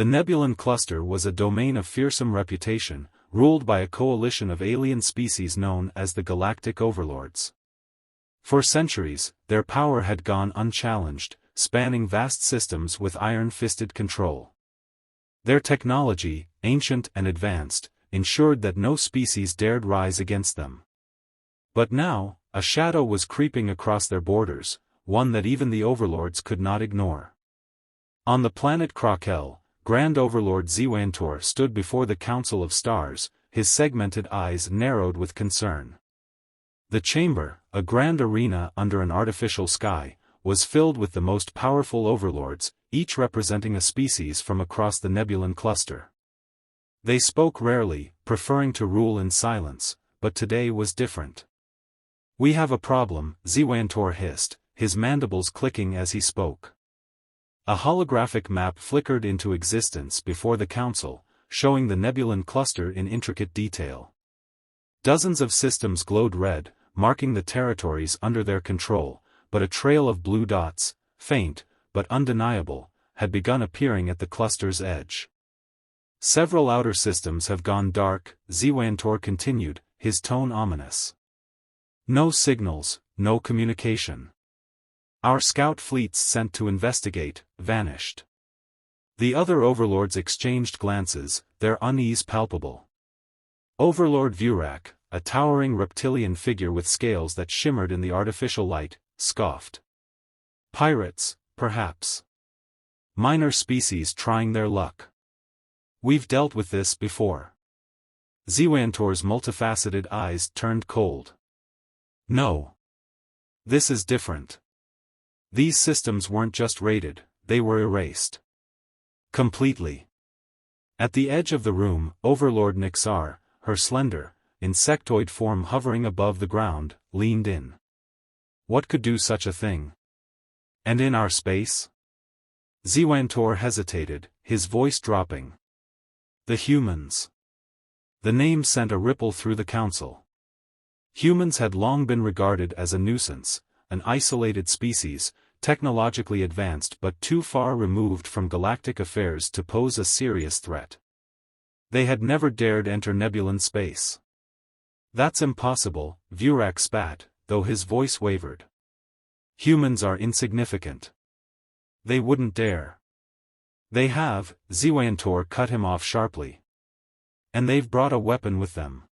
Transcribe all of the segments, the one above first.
The Nebulan Cluster was a domain of fearsome reputation, ruled by a coalition of alien species known as the Galactic Overlords. For centuries, their power had gone unchallenged, spanning vast systems with iron-fisted control. Their technology, ancient and advanced, ensured that no species dared rise against them. But now, a shadow was creeping across their borders, one that even the Overlords could not ignore. On the planet Krakel, Grand Overlord Ziwantor stood before the Council of Stars, his segmented eyes narrowed with concern. The chamber, a grand arena under an artificial sky, was filled with the most powerful overlords, each representing a species from across the Nebulan Cluster. They spoke rarely, preferring to rule in silence, but today was different. "We have a problem," Ziwantor hissed, his mandibles clicking as he spoke. A holographic map flickered into existence before the council, showing the Nebulan Cluster in intricate detail. Dozens of systems glowed red, marking the territories under their control, but a trail of blue dots, faint, but undeniable, had begun appearing at the cluster's edge. "Several outer systems have gone dark," Ziwantor continued, his tone ominous. "No signals, no communication. Our scout fleets sent to investigate, vanished." The other overlords exchanged glances, their unease palpable. Overlord Vurak, a towering reptilian figure with scales that shimmered in the artificial light, scoffed. "Pirates, perhaps. Minor species trying their luck. We've dealt with this before." Ziwantor's multifaceted eyes turned cold. "No. This is different. These systems weren't just raided, they were erased. Completely." At the edge of the room, Overlord Nixar, her slender, insectoid form hovering above the ground, leaned in. "What could do such a thing? And in our space?" Ziwantor hesitated, his voice dropping. "The humans." The name sent a ripple through the council. Humans had long been regarded as a nuisance, an isolated species, technologically advanced but too far removed from galactic affairs to pose a serious threat. They had never dared enter Nebulan space. "That's impossible," Vurak spat, though his voice wavered. "Humans are insignificant. They wouldn't dare." "They have," Ziwantor cut him off sharply. "And they've brought a weapon with them."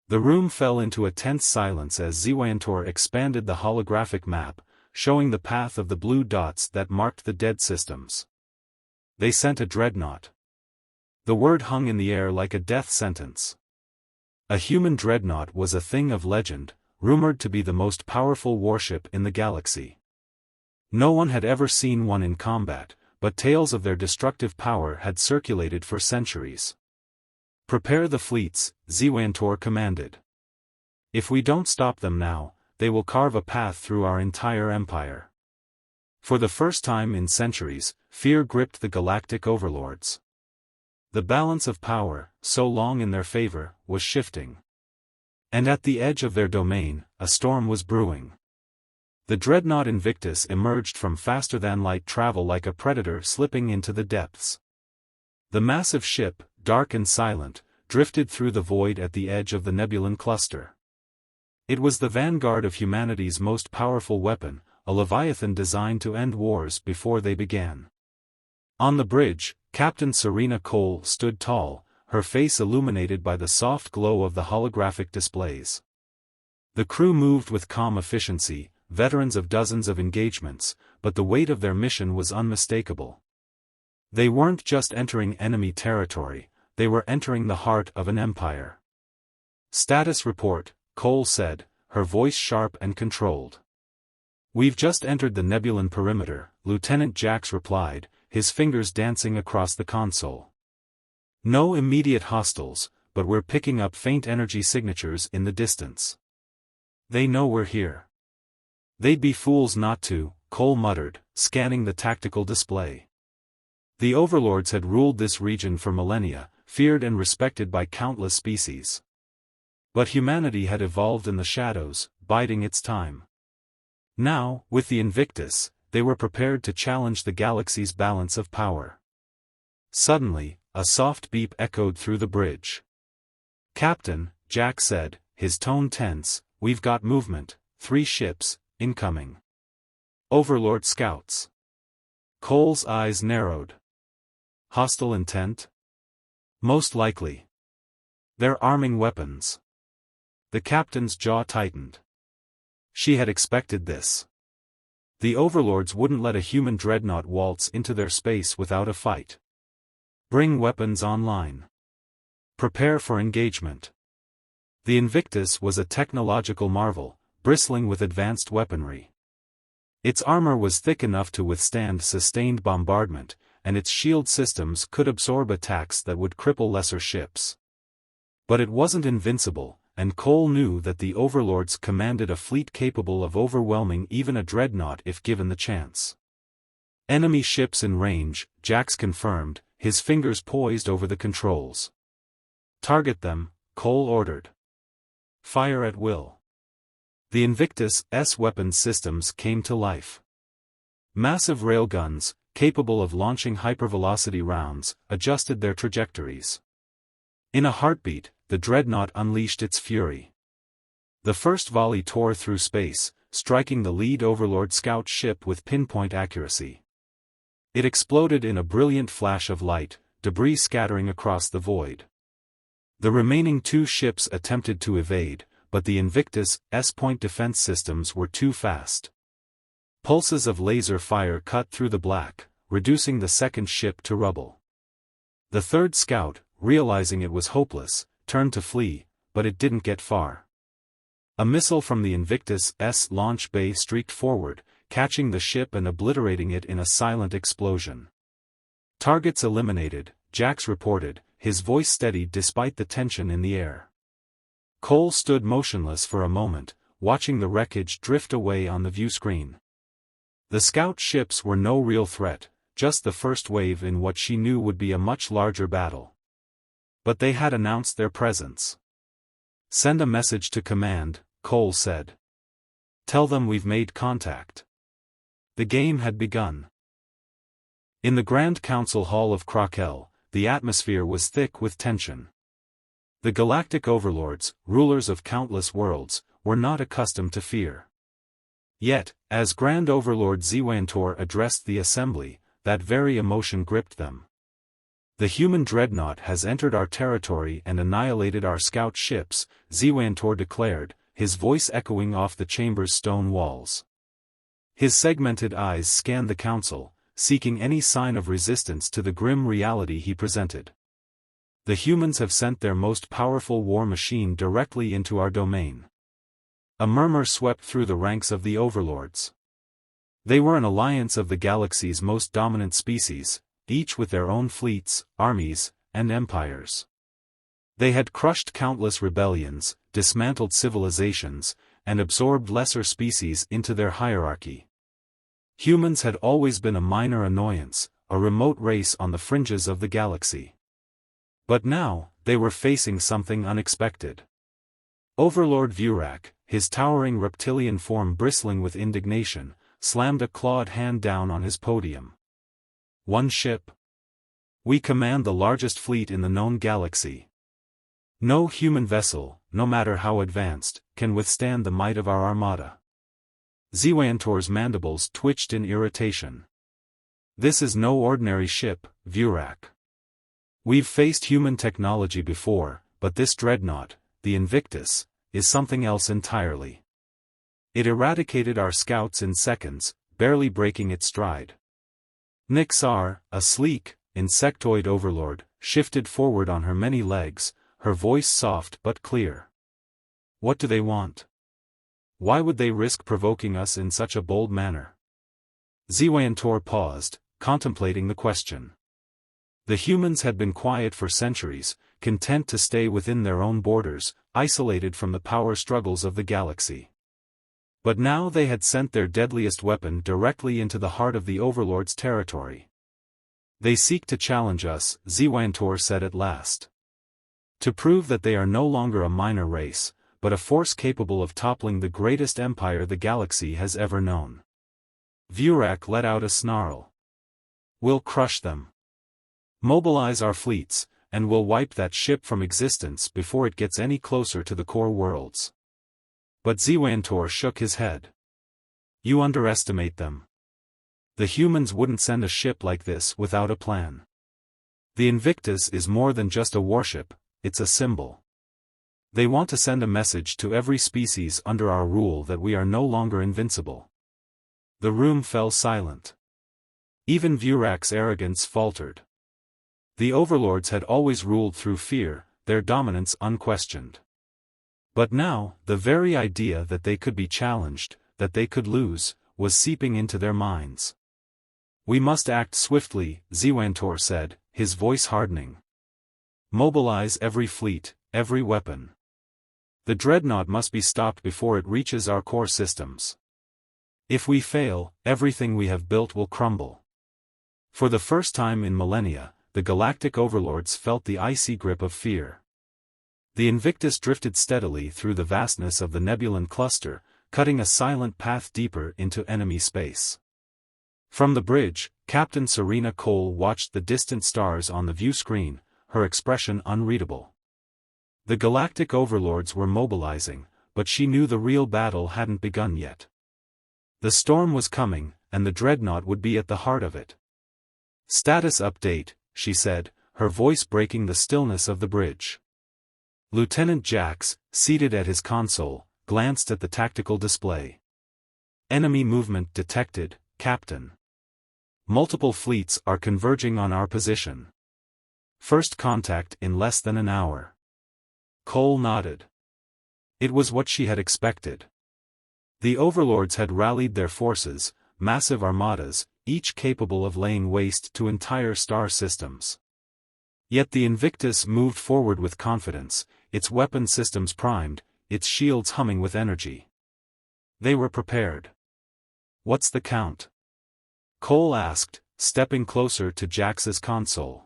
The room fell into a tense silence as Ziwantor expanded the holographic map, showing the path of the blue dots that marked the dead systems. "They sent a dreadnought." The word hung in the air like a death sentence. A human dreadnought was a thing of legend, rumored to be the most powerful warship in the galaxy. No one had ever seen one in combat, but tales of their destructive power had circulated for centuries. "Prepare the fleets," Ziwantor commanded. "If we don't stop them now, they will carve a path through our entire empire." For the first time in centuries, fear gripped the Galactic Overlords. The balance of power, so long in their favor, was shifting. And at the edge of their domain, a storm was brewing. The dreadnought Invictus emerged from faster-than-light travel like a predator slipping into the depths. The massive ship, dark and silent, drifted through the void at the edge of the Nebulan Cluster. It was the vanguard of humanity's most powerful weapon, a Leviathan designed to end wars before they began. On the bridge, Captain Serena Cole stood tall, her face illuminated by the soft glow of the holographic displays. The crew moved with calm efficiency, veterans of dozens of engagements, but the weight of their mission was unmistakable. They weren't just entering enemy territory, they were entering the heart of an empire. "Status report," Cole said, her voice sharp and controlled. "We've just entered the Nebulan perimeter," Lieutenant Jax replied, his fingers dancing across the console. "No immediate hostiles, but we're picking up faint energy signatures in the distance. They know we're here." "They'd be fools not to," Cole muttered, scanning the tactical display. The overlords had ruled this region for millennia, feared and respected by countless species. But humanity had evolved in the shadows, biding its time. Now, with the Invictus, they were prepared to challenge the galaxy's balance of power. Suddenly, a soft beep echoed through the bridge. "Captain," Jack said, his tone tense, "we've got movement, 3 ships, incoming." "Overlord scouts." Cole's eyes narrowed. "Hostile intent?" "Most likely. They're arming weapons." The captain's jaw tightened. She had expected this. The Overlords wouldn't let a human dreadnought waltz into their space without a fight. "Bring weapons online. Prepare for engagement." The Invictus was a technological marvel, bristling with advanced weaponry. Its armor was thick enough to withstand sustained bombardment, and its shield systems could absorb attacks that would cripple lesser ships. But it wasn't invincible, and Cole knew that the Overlords commanded a fleet capable of overwhelming even a dreadnought if given the chance. "Enemy ships in range," Jax confirmed, his fingers poised over the controls. "Target them," Cole ordered. "Fire at will." The Invictus' weapons systems came to life. Massive railguns, capable of launching hypervelocity rounds, adjusted their trajectories. In a heartbeat, the dreadnought unleashed its fury. The first volley tore through space, striking the lead Overlord scout ship with pinpoint accuracy. It exploded in a brilliant flash of light, debris scattering across the void. The remaining 2 ships attempted to evade, but the Invictus' point defense systems were too fast. Pulses of laser fire cut through the black, reducing the second ship to rubble. The third scout, realizing it was hopeless, turned to flee, but it didn't get far. A missile from the Invictus' launch bay streaked forward, catching the ship and obliterating it in a silent explosion. "Targets eliminated," Jax reported, his voice steady despite the tension in the air. Cole stood motionless for a moment, watching the wreckage drift away on the viewscreen. The scout ships were no real threat, just the first wave in what she knew would be a much larger battle. But they had announced their presence. "Send a message to command," Cole said. "Tell them we've made contact." The game had begun. In the Grand Council Hall of Krakel, the atmosphere was thick with tension. The Galactic Overlords, rulers of countless worlds, were not accustomed to fear. Yet, as Grand Overlord Leviathan addressed the assembly, that very emotion gripped them. "The human dreadnought has entered our territory and annihilated our scout ships," Leviathan declared, his voice echoing off the chamber's stone walls. His segmented eyes scanned the council, seeking any sign of resistance to the grim reality he presented. "The humans have sent their most powerful war machine directly into our domain." A murmur swept through the ranks of the Overlords. They were an alliance of the galaxy's most dominant species, each with their own fleets, armies, and empires. They had crushed countless rebellions, dismantled civilizations, and absorbed lesser species into their hierarchy. Humans had always been a minor annoyance, a remote race on the fringes of the galaxy. But now, they were facing something unexpected. Overlord Vurak, his towering reptilian form bristling with indignation, slammed a clawed hand down on his podium. "One ship? We command the largest fleet in the known galaxy. No human vessel, no matter how advanced, can withstand the might of our armada." Leviathan's mandibles twitched in irritation. "This is no ordinary ship, Vurak. We've faced human technology before, but this dreadnought, the Invictus, is something else entirely. It eradicated our scouts in seconds, barely breaking its stride." Nixar, a sleek, insectoid overlord, shifted forward on her many legs, her voice soft but clear. "What do they want? Why would they risk provoking us in such a bold manner?" Leviathan paused, contemplating the question. The humans had been quiet for centuries, content to stay within their own borders, isolated from the power struggles of the galaxy. But now they had sent their deadliest weapon directly into the heart of the Overlord's territory. "They seek to challenge us," Leviathan said at last. "To prove that they are no longer a minor race, but a force capable of toppling the greatest empire the galaxy has ever known." Vurak let out a snarl. "We'll crush them. Mobilize our fleets, and we'll wipe that ship from existence before it gets any closer to the core worlds. But Ziwantor shook his head. You underestimate them. The humans wouldn't send a ship like this without a plan. The Invictus is more than just a warship, it's a symbol. They want to send a message to every species under our rule that we are no longer invincible. The room fell silent. Even Vurak's arrogance faltered. The overlords had always ruled through fear, their dominance unquestioned. But now, the very idea that they could be challenged, that they could lose, was seeping into their minds. We must act swiftly, Ziwantor said, his voice hardening. Mobilize every fleet, every weapon. The dreadnought must be stopped before it reaches our core systems. If we fail, everything we have built will crumble. For the first time in millennia, the Galactic Overlords felt the icy grip of fear. The Invictus drifted steadily through the vastness of the Nebulan cluster, cutting a silent path deeper into enemy space. From the bridge, Captain Serena Cole watched the distant stars on the view screen, her expression unreadable. The Galactic Overlords were mobilizing, but she knew the real battle hadn't begun yet. The storm was coming, and the dreadnought would be at the heart of it. Status update, she said, her voice breaking the stillness of the bridge. Lieutenant Jax, seated at his console, glanced at the tactical display. Enemy movement detected, Captain. Multiple fleets are converging on our position. First contact in less than an hour. Cole nodded. It was what she had expected. The overlords had rallied their forces, massive armadas, each capable of laying waste to entire star systems. Yet the Invictus moved forward with confidence, its weapon systems primed, its shields humming with energy. They were prepared. What's the count? Cole asked, stepping closer to Jax's console.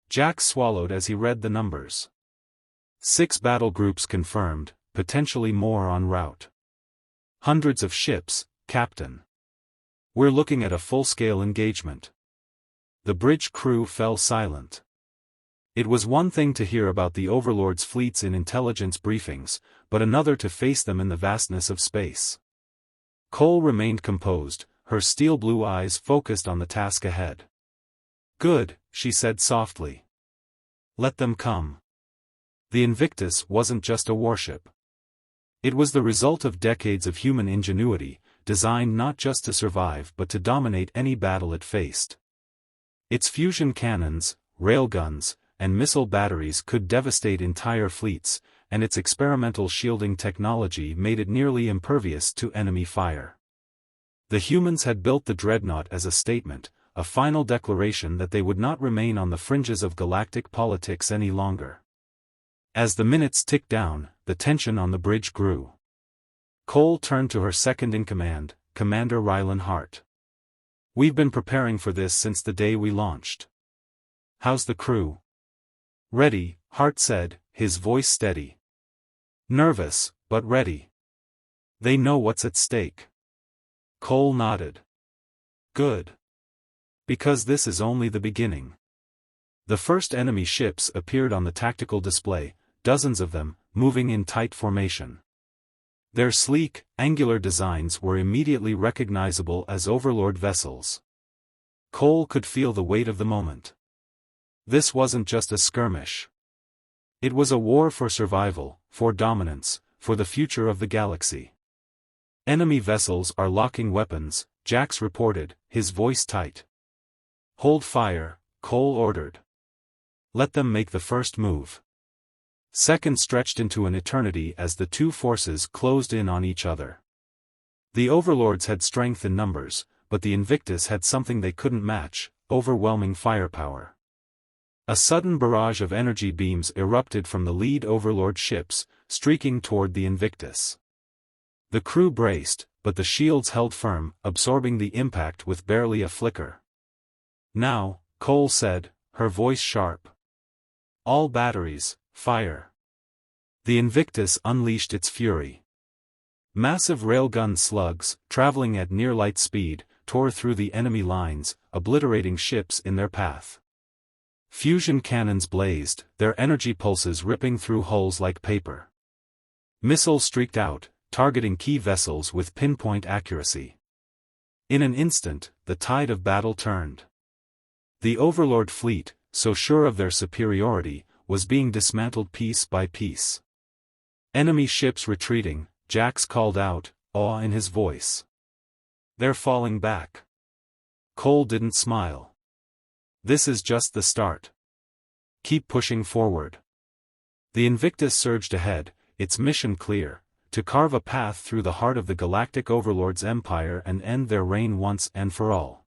Jax swallowed as he read the numbers. 6 battle groups confirmed, potentially more en route. Hundreds of ships, Captain. We're looking at a full-scale engagement. The bridge crew fell silent. It was one thing to hear about the Overlord's fleets in intelligence briefings, but another to face them in the vastness of space. Cole remained composed, her steel-blue eyes focused on the task ahead. Good, she said softly. Let them come. The Invictus wasn't just a warship. It was the result of decades of human ingenuity, designed not just to survive but to dominate any battle it faced. Its fusion cannons, railguns, and missile batteries could devastate entire fleets, and its experimental shielding technology made it nearly impervious to enemy fire. The humans had built the dreadnought as a statement, a final declaration that they would not remain on the fringes of galactic politics any longer. As the minutes ticked down, the tension on the bridge grew. Cole turned to her second-in-command, Commander Rylan Hart. We've been preparing for this since the day we launched. How's the crew? Ready, Hart said, his voice steady. Nervous, but ready. They know what's at stake. Cole nodded. Good. Because this is only the beginning. The first enemy ships appeared on the tactical display, dozens of them, moving in tight formation. Their sleek, angular designs were immediately recognizable as Overlord vessels. Cole could feel the weight of the moment. This wasn't just a skirmish. It was a war for survival, for dominance, for the future of the galaxy. Enemy vessels are locking weapons, Jax reported, his voice tight. Hold fire, Cole ordered. Let them make the first move. Seconds stretched into an eternity as the two forces closed in on each other. The Overlords had strength in numbers, but the Invictus had something they couldn't match, overwhelming firepower. A sudden barrage of energy beams erupted from the lead Overlord ships, streaking toward the Invictus. The crew braced, but the shields held firm, absorbing the impact with barely a flicker. Now, Cole said, her voice sharp. All batteries, fire. The Invictus unleashed its fury. Massive railgun slugs, traveling at near-light speed, tore through the enemy lines, obliterating ships in their path. Fusion cannons blazed, their energy pulses ripping through hulls like paper. Missiles streaked out, targeting key vessels with pinpoint accuracy. In an instant, the tide of battle turned. The Overlord fleet, so sure of their superiority, was being dismantled piece by piece. Enemy ships retreating, Jax called out, awe in his voice. They're falling back. Cole didn't smile. This is just the start. Keep pushing forward. The Invictus surged ahead, its mission clear, to carve a path through the heart of the Galactic Overlords' empire and end their reign once and for all.